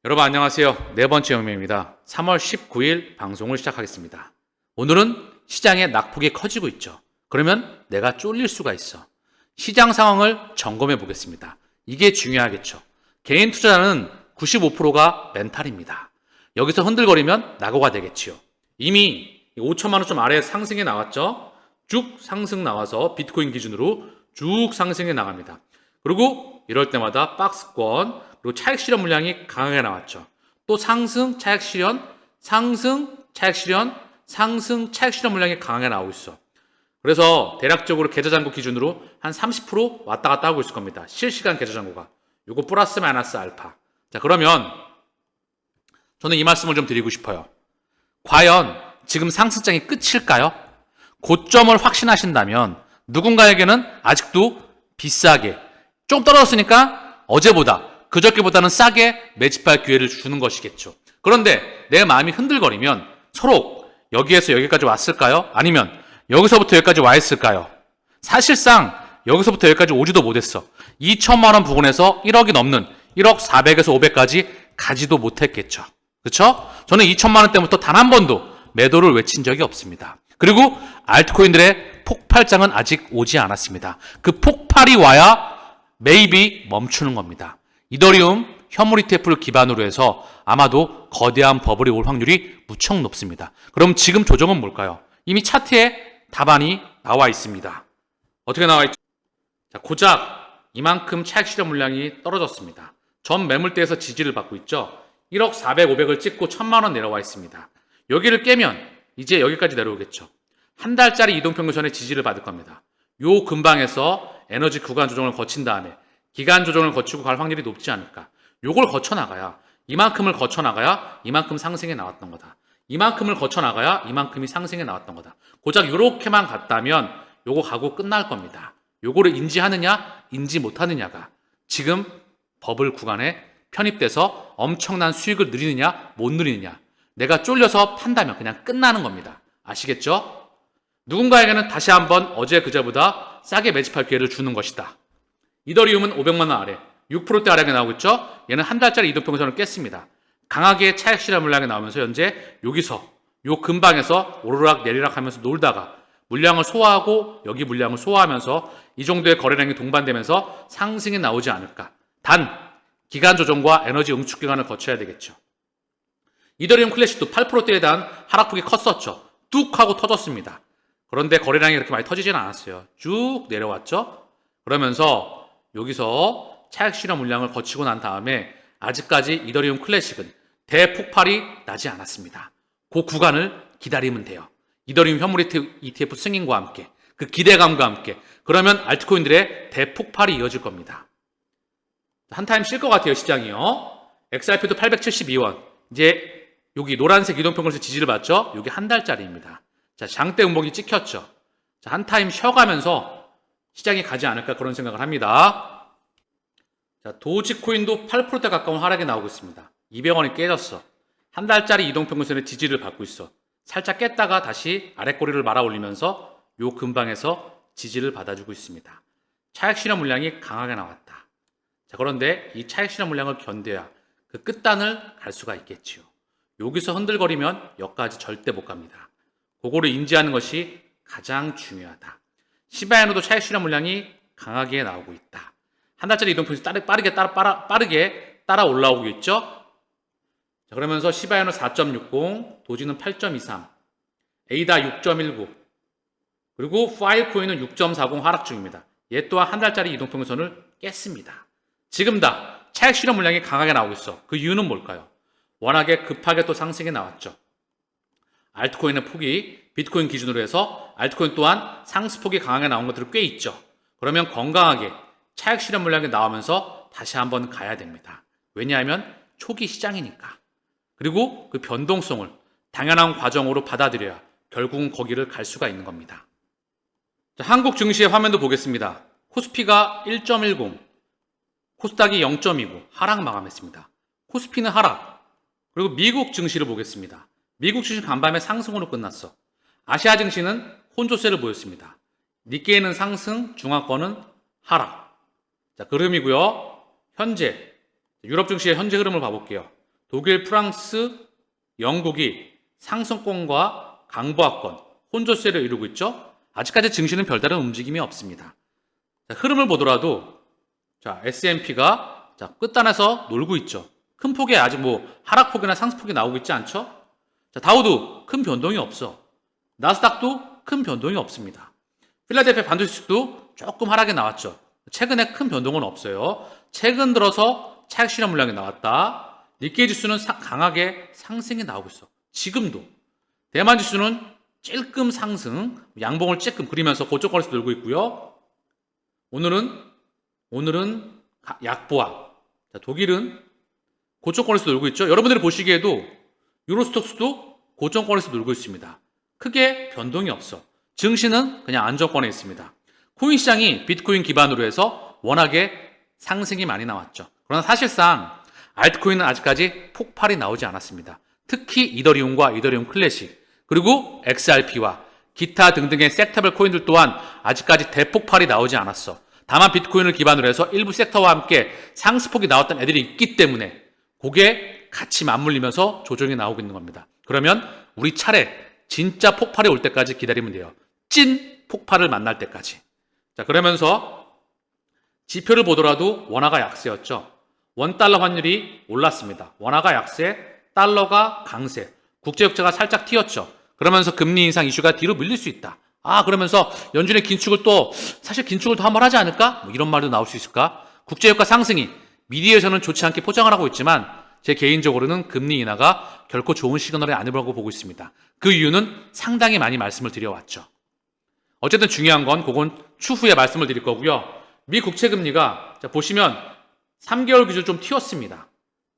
여러분 안녕하세요. 네 번째 영매입니다. 3월 19일 방송을 시작하겠습니다. 오늘은 시장의 낙폭이 커지고 있죠. 그러면 내가 쫄릴 수가 있어. 시장 상황을 점검해 보겠습니다. 이게 중요하겠죠. 개인 투자자는 95%가 멘탈입니다. 여기서 흔들거리면 낙오가 되겠지요. 이미 5천만 원 좀 아래 상승해 나왔죠. 쭉 상승 나와서 비트코인 기준으로 쭉 상승해 나갑니다. 그리고 이럴 때마다 박스권 그리고 차익 실현 물량이 강하게 나왔죠. 또 상승 차익 실현, 상승 차익 실현, 상승 차익 실현 물량이 강하게 나오고 있어. 그래서 대략적으로 계좌 잔고 기준으로 한 30% 왔다 갔다 하고 있을 겁니다. 실시간 계좌 잔고가. 요거 플러스 마이너스 알파. 자, 그러면 저는 이 말씀을 좀 드리고 싶어요. 과연 지금 상승장이 끝일까요? 고점을 확신하신다면 누군가에게는 아직도 비싸게 좀 떨어졌으니까 어제보다 그저께보다는 싸게 매집할 기회를 주는 것이겠죠. 그런데 내 마음이 흔들거리면 서로 여기에서 여기까지 왔을까요? 아니면 여기서부터 여기까지 와 있을까요? 사실상 여기서부터 여기까지 오지도 못했어. 2천만 원 부근에서 1억이 넘는 1억 400에서 500까지 가지도 못했겠죠. 그렇죠? 저는 2천만 원 때부터 단 한 번도 매도를 외친 적이 없습니다. 그리고 알트코인들의 폭발장은 아직 오지 않았습니다. 그 폭발이 와야 매입이 멈추는 겁니다. 이더리움 현물 ETF를 기반으로 해서 아마도 거대한 버블이 올 확률이 무척 높습니다. 그럼 지금 조정은 뭘까요? 이미 차트에 답안이 나와 있습니다. 어떻게 나와 있죠? 자, 고작 이만큼 차익 실현 물량이 떨어졌습니다. 전 매물대에서 지지를 받고 있죠. 1억 400, 500을 찍고 1000만 원 내려와 있습니다. 여기를 깨면 이제 여기까지 내려오겠죠. 한 달짜리 이동평균선의 지지를 받을 겁니다. 요 근방에서 에너지 구간 조정을 거친 다음에 기간 조정을 거치고 갈 확률이 높지 않을까. 요걸 거쳐나가야 이만큼을 거쳐나가야 이만큼 상승해 나왔던 거다. 이만큼을 거쳐나가야 이만큼이 상승해 나왔던 거다. 고작 요렇게만 갔다면 요거 가고 끝날 겁니다. 요거를 인지하느냐 인지 못하느냐가 지금 버블 구간에 편입돼서 엄청난 수익을 누리느냐 못 누리느냐. 내가 쫄려서 판다면 그냥 끝나는 겁니다. 아시겠죠? 누군가에게는 다시 한번 어제 그제보다 싸게 매집할 기회를 주는 것이다. 이더리움은 500만 원 아래 6%대 아래가 나오고 있죠. 얘는 한 달짜리 이동평균선을 깼습니다. 강하게 차익 실현 물량이 나오면서 현재 여기서 요 근방에서 오르락 내리락 하면서 놀다가 물량을 소화하고 여기 물량을 소화하면서 이 정도의 거래량이 동반되면서 상승이 나오지 않을까. 단 기간 조정과 에너지 응축 기간을 거쳐야 되겠죠. 이더리움 클래식도 8%대에 대한 하락폭이 컸었죠. 뚝 하고 터졌습니다. 그런데 거래량이 그렇게 많이 터지지는 않았어요. 쭉 내려왔죠. 그러면서 여기서 차익 실현 물량을 거치고 난 다음에 아직까지 이더리움 클래식은 대폭발이 나지 않았습니다. 그 구간을 기다리면 돼요. 이더리움 현물 ETF 승인과 함께 그 기대감과 함께 그러면 알트코인들의 대폭발이 이어질 겁니다. 한 타임 쉴 것 같아요. 시장이요. XRP도 872원. 이제 여기 노란색 이동평균선 지지를 받죠. 여기 한 달짜리입니다. 자, 장대 음봉이 찍혔죠. 자, 한 타임 쉬어가면서 시장이 가지 않을까 그런 생각을 합니다. 자, 도지코인도 8%대 가까운 하락이 나오고 있습니다. 200원이 깨졌어. 한 달짜리 이동평균선의 지지를 받고 있어. 살짝 깼다가 다시 아랫꼬리를 말아 올리면서 요 근방에서 지지를 받아주고 있습니다. 차익 실현 물량이 강하게 나왔다. 자, 그런데 이 차익 실현 물량을 견뎌야 그 끝단을 갈 수가 있겠지요. 여기서 흔들거리면 여기까지 절대 못 갑니다. 그거를 인지하는 것이 가장 중요하다. 시바이노도 차익 실현 물량이 강하게 나오고 있다. 한 달짜리 이동평균선 빠르게 따라 올라오고 있죠. 자, 그러면서 시바이노 4.60, 도지는 8.23, 에이다 6.19, 그리고 파이코인은 6.40 하락 중입니다. 얘 또한 한 달짜리 이동평균선을 깼습니다. 지금 다 차익 실현 물량이 강하게 나오고 있어. 그 이유는 뭘까요? 워낙에 급하게 또 상승이 나왔죠. 알트코인의 폭이 비트코인 기준으로 해서 알트코인 또한 상승폭이 강하게 나온 것들이 꽤 있죠. 그러면 건강하게 차익 실현 물량이 나오면서 다시 한번 가야 됩니다. 왜냐하면 초기 시장이니까. 그리고 그 변동성을 당연한 과정으로 받아들여야 결국은 거기를 갈 수가 있는 겁니다. 자, 한국 증시의 화면도 보겠습니다. 코스피가 1.10, 코스닥이 0.29 하락 마감했습니다. 코스피는 하락. 그리고 미국 증시를 보겠습니다. 미국 증시 간밤에 상승으로 끝났어. 아시아 증시는 혼조세를 보였습니다. 니케이는 상승, 중화권은 하락. 자, 그 흐름이고요. 현재 유럽 증시의 현재 흐름을 봐볼게요. 독일, 프랑스, 영국이 상승권과 강보합권, 혼조세를 이루고 있죠. 아직까지 증시는 별다른 움직임이 없습니다. 자, 흐름을 보더라도 자, S&P가 자, 끝단에서 놀고 있죠. 큰 폭에 아직 뭐 하락폭이나 상승폭이 나오고 있지 않죠? 자, 다우도 큰 변동이 없어. 나스닥도 큰 변동이 없습니다. 필라델피아 반도체도 조금 하락이 나왔죠. 최근에 큰 변동은 없어요. 최근 들어서 차익 실현 물량이 나왔다. 니케이 지수는 강하게 상승이 나오고 있어. 지금도. 대만 지수는 찔끔 상승, 양봉을 찔끔 그리면서 고점권에서 놀고 있고요. 오늘은 약보합. 자, 독일은 고점권에서 놀고 있죠. 여러분들이 보시기에도 유로스톡스도 고점권에서 놀고 있습니다. 크게 변동이 없어. 증시는 그냥 안정권에 있습니다. 코인 시장이 비트코인 기반으로 해서 워낙에 상승이 많이 나왔죠. 그러나 사실상 알트코인은 아직까지 폭발이 나오지 않았습니다. 특히 이더리움과 이더리움 클래식, 그리고 XRP와 기타 등등의 섹터별 코인들 또한 아직까지 대폭발이 나오지 않았어. 다만 비트코인을 기반으로 해서 일부 섹터와 함께 상승폭이 나왔던 애들이 있기 때문에 그게 같이 맞물리면서 조정이 나오고 있는 겁니다. 그러면 우리 차례 진짜 폭발이 올 때까지 기다리면 돼요. 찐 폭발을 만날 때까지. 자, 그러면서 지표를 보더라도 원화가 약세였죠. 원달러 환율이 올랐습니다. 원화가 약세, 달러가 강세, 국제유가가 살짝 튀었죠. 그러면서 금리 인상 이슈가 뒤로 밀릴 수 있다. 그러면서 연준의 긴축을 또 사실 긴축을 더 한 번 하지 않을까? 뭐 이런 말도 나올 수 있을까? 국제유가 상승이 미디어에서는 좋지 않게 포장을 하고 있지만 제 개인적으로는 금리 인하가 결코 좋은 시그널이 아니라고 보고 있습니다. 그 이유는 상당히 많이 말씀을 드려왔죠. 어쨌든 중요한 건 그건 추후에 말씀을 드릴 거고요. 미 국채금리가 자, 보시면 3개월 기준 좀 튀었습니다.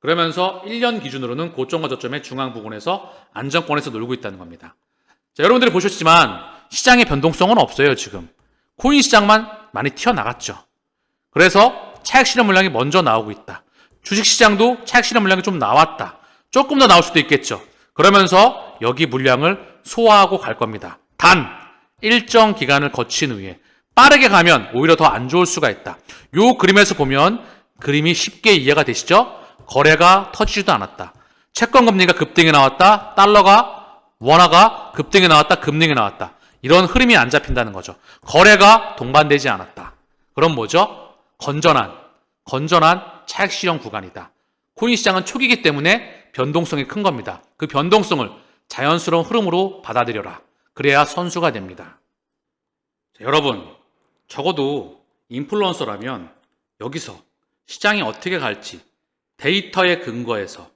그러면서 1년 기준으로는 고점과 저점의 중앙 부분에서 안정권에서 놀고 있다는 겁니다. 자, 여러분들이 보셨지만 시장의 변동성은 없어요. 지금 코인 시장만 많이 튀어나갔죠. 그래서 차익 실현 물량이 먼저 나오고 있다. 주식시장도 차익 실현 물량이 좀 나왔다. 조금 더 나올 수도 있겠죠. 그러면서 여기 물량을 소화하고 갈 겁니다. 단 일정 기간을 거친 후에 빠르게 가면 오히려 더 안 좋을 수가 있다. 요 그림에서 보면 그림이 쉽게 이해가 되시죠? 거래가 터지지도 않았다. 채권 금리가 급등이 나왔다. 원화가 급등이 나왔다. 급등이 나왔다. 이런 흐름이 안 잡힌다는 거죠. 거래가 동반되지 않았다. 그럼 뭐죠? 건전한 차익 실현 구간이다. 코인 시장은 초기이기 때문에 변동성이 큰 겁니다. 그 변동성을 자연스러운 흐름으로 받아들여라. 그래야 선수가 됩니다. 자, 여러분, 적어도 인플루언서라면 여기서 시장이 어떻게 갈지 데이터에 근거해서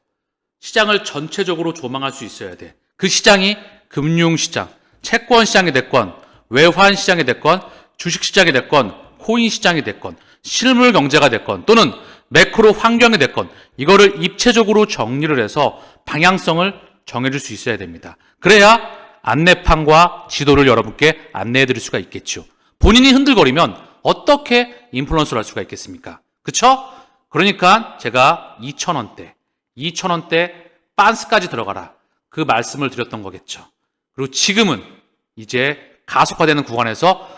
시장을 전체적으로 조망할 수 있어야 돼. 그 시장이 금융시장, 채권시장이 됐건, 외환시장이 됐건, 주식시장이 됐건, 코인시장이 됐건, 실물경제가 됐건, 또는 매크로 환경이 됐건 이거를 입체적으로 정리를 해서 방향성을 정해줄 수 있어야 됩니다. 그래야 안내판과 지도를 여러분께 안내해 드릴 수가 있겠죠. 본인이 흔들거리면 어떻게 인플루언서를 할 수가 있겠습니까? 그쵸? 그러니까 제가 2,000원대 빤스까지 들어가라. 그 말씀을 드렸던 거겠죠. 그리고 지금은 이제 가속화되는 구간에서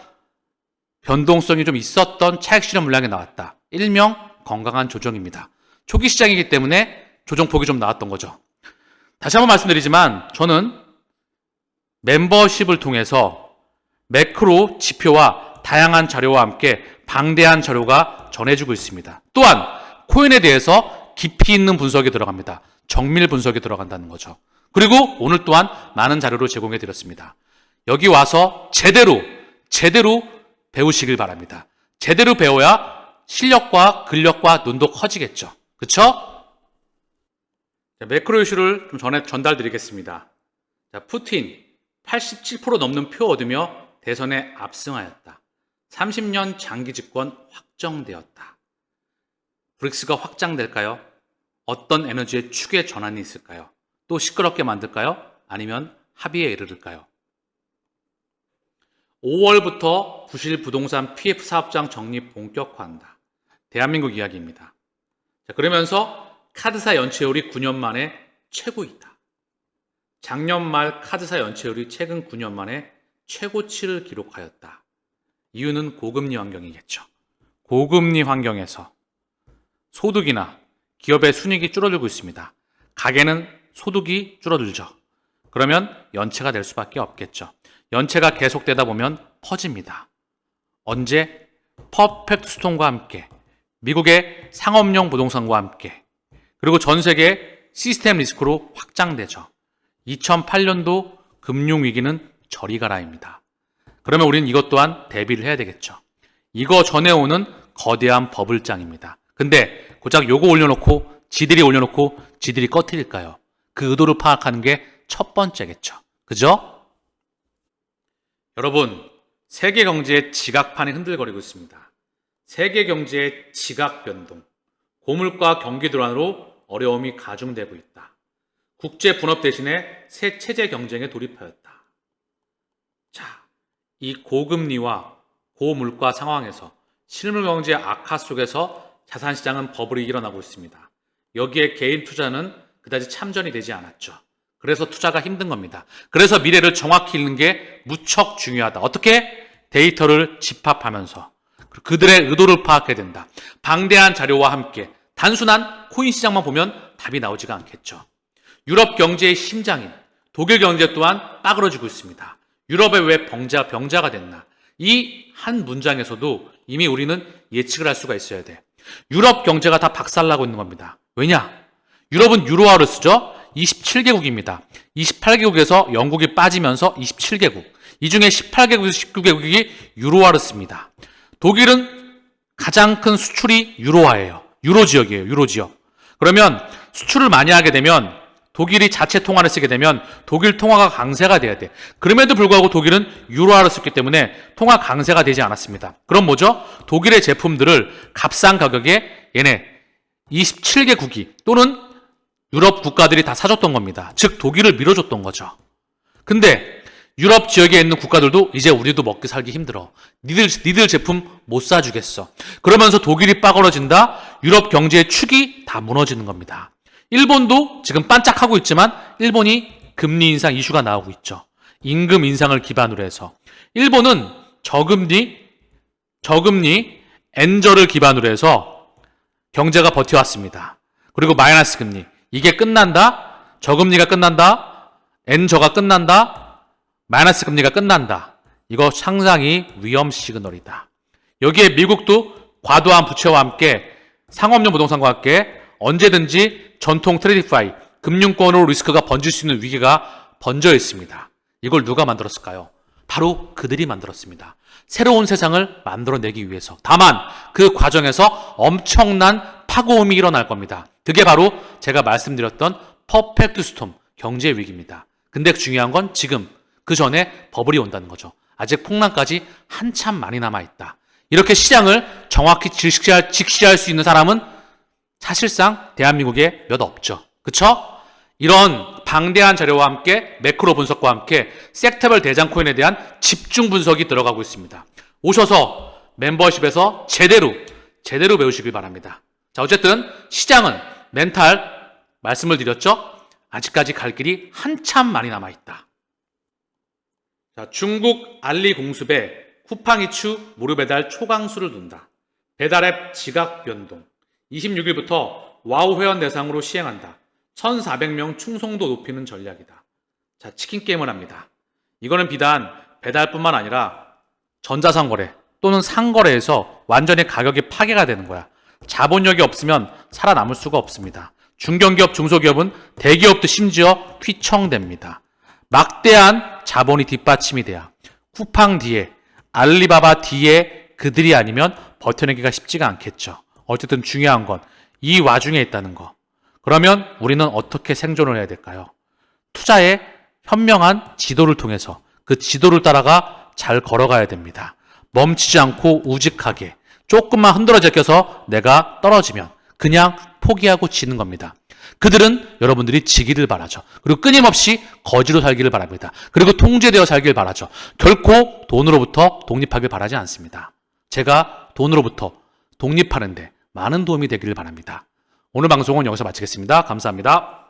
변동성이 좀 있었던 차익 실현 물량이 나왔다. 일명 건강한 조정입니다. 초기 시장이기 때문에 조정폭이 좀 나왔던 거죠. 다시 한번 말씀드리지만 저는 멤버십을 통해서 매크로 지표와 다양한 자료와 함께 방대한 자료가 전해지고 있습니다. 또한 코인에 대해서 깊이 있는 분석이 들어갑니다. 정밀 분석이 들어간다는 거죠. 그리고 오늘 또한 많은 자료를 제공해 드렸습니다. 여기 와서 제대로 배우시길 바랍니다. 제대로 배워야 실력과 근력과 눈도 커지겠죠. 그렇죠? 매크로 이슈를 좀 전달드리겠습니다. 자, 푸틴 87% 넘는 표 얻으며 대선에 압승하였다. 30년 장기 집권 확정되었다. 브릭스가 확장될까요? 어떤 에너지의 축의 전환이 있을까요? 또 시끄럽게 만들까요? 아니면 합의에 이르를까요? 5월부터 부실 부동산 PF 사업장 정리 본격화한다. 대한민국 이야기입니다. 자, 그러면서 카드사 연체율이 9년 만에 최고이다. 작년 말 카드사 연체율이 최근 9년 만에 최고치를 기록하였다. 이유는 고금리 환경이겠죠. 고금리 환경에서 소득이나 기업의 순이익이 줄어들고 있습니다. 가계는 소득이 줄어들죠. 그러면 연체가 될 수밖에 없겠죠. 연체가 계속되다 보면 퍼집니다. 언제? 퍼펙트 스톰과 함께, 미국의 상업용 부동산과 함께, 그리고 전 세계 시스템 리스크로 확장되죠. 2008년도 금융위기는 저리 가라입니다. 그러면 우리는 이것 또한 대비를 해야 되겠죠. 이거 전에 오는 거대한 버블장입니다. 근데 고작 요거 올려놓고 지들이 꺼트릴까요? 그 의도를 파악하는 게 첫 번째겠죠. 그죠? 여러분, 세계 경제의 지각판이 흔들거리고 있습니다. 세계 경제의 지각 변동, 고물가 경기 불안으로 어려움이 가중되고 있다. 국제 분업 대신에 새 체제 경쟁에 돌입하였다. 자, 이 고금리와 고물가 상황에서 실물 경제 악화 속에서 자산시장은 버블이 일어나고 있습니다. 여기에 개인 투자는 그다지 참전이 되지 않았죠. 그래서 투자가 힘든 겁니다. 그래서 미래를 정확히 읽는 게 무척 중요하다. 어떻게? 데이터를 집합하면서 그들의 의도를 파악해야 된다. 방대한 자료와 함께 단순한 코인 시장만 보면 답이 나오지가 않겠죠. 유럽 경제의 심장인 독일 경제 또한 빠그러지고 있습니다. 유럽에 왜 병자가 됐나? 이 한 문장에서도 이미 우리는 예측을 할 수가 있어야 돼. 유럽 경제가 다 박살나고 있는 겁니다. 왜냐? 유럽은 유로화를 쓰죠. 27개국입니다. 28개국에서 영국이 빠지면서 27개국. 이 중에 18개국에서 19개국이 유로화를 씁니다. 독일은 가장 큰 수출이 유로화예요. 유로 지역이에요. 유로 지역. 그러면 수출을 많이 하게 되면 독일이 자체 통화를 쓰게 되면 독일 통화가 강세가 돼야 돼. 그럼에도 불구하고 독일은 유로화를 썼기 때문에 통화 강세가 되지 않았습니다. 그럼 뭐죠? 독일의 제품들을 값싼 가격에 얘네 27개국이 또는 유럽 국가들이 다 사줬던 겁니다. 즉 독일을 밀어줬던 거죠. 근데 유럽 지역에 있는 국가들도 이제 우리도 먹기 살기 힘들어. 니들 제품 못 사주겠어. 그러면서 독일이 빠그러진다. 유럽 경제의 축이 다 무너지는 겁니다. 일본도 지금 반짝하고 있지만 일본이 금리 인상 이슈가 나오고 있죠. 임금 인상을 기반으로 해서 일본은 저금리 엔저를 기반으로 해서 경제가 버텨왔습니다. 그리고 마이너스 금리 이게 끝난다. 저금리가 끝난다. 엔저가 끝난다. 마이너스 금리가 끝난다. 이거 상당히 위험 시그널이다. 여기에 미국도 과도한 부채와 함께 상업용 부동산과 함께 언제든지 전통 트레디파이 금융권으로 리스크가 번질 수 있는 위기가 번져 있습니다. 이걸 누가 만들었을까요? 바로 그들이 만들었습니다. 새로운 세상을 만들어내기 위해서. 다만 그 과정에서 엄청난 파고음이 일어날 겁니다. 그게 바로 제가 말씀드렸던 퍼펙트 스톰 경제 위기입니다. 근데 중요한 건 지금 그 전에 버블이 온다는 거죠. 아직 폭락까지 한참 많이 남아있다. 이렇게 시장을 정확히 직시할 수 있는 사람은 사실상 대한민국에 몇 없죠. 그쵸? 이런 방대한 자료와 함께 매크로 분석과 함께 섹터별 대장 코인에 대한 집중 분석이 들어가고 있습니다. 오셔서 멤버십에서 제대로 배우시길 바랍니다. 자, 어쨌든 시장은 멘탈 말씀을 드렸죠? 아직까지 갈 길이 한참 많이 남아있다. 자, 중국 알리 공습에 쿠팡이추 무료 배달 초강수를 둔다. 배달앱 지각 변동. 26일부터 와우 회원 대상으로 시행한다. 1,400명 충성도 높이는 전략이다. 자, 치킨 게임을 합니다. 이거는 비단 배달뿐만 아니라 전자상거래 또는 상거래에서 완전히 가격이 파괴가 되는 거야. 자본력이 없으면 살아남을 수가 없습니다. 중견기업, 중소기업은 대기업도 심지어 휘청됩니다. 막대한 자본이 뒷받침이 돼야 쿠팡 뒤에, 알리바바 뒤에 그들이 아니면 버텨내기가 쉽지가 않겠죠. 어쨌든 중요한 건 이 와중에 있다는 거. 그러면 우리는 어떻게 생존을 해야 될까요? 투자의 현명한 지도를 통해서 그 지도를 따라가 잘 걸어가야 됩니다. 멈추지 않고 우직하게 조금만 흔들어져 껴서 내가 떨어지면 그냥 포기하고 지는 겁니다. 그들은 여러분들이 지기를 바라죠. 그리고 끊임없이 거지로 살기를 바랍니다. 그리고 통제되어 살길 바라죠. 결코 돈으로부터 독립하길 바라지 않습니다. 제가 돈으로부터 독립하는데 많은 도움이 되기를 바랍니다. 오늘 방송은 여기서 마치겠습니다. 감사합니다.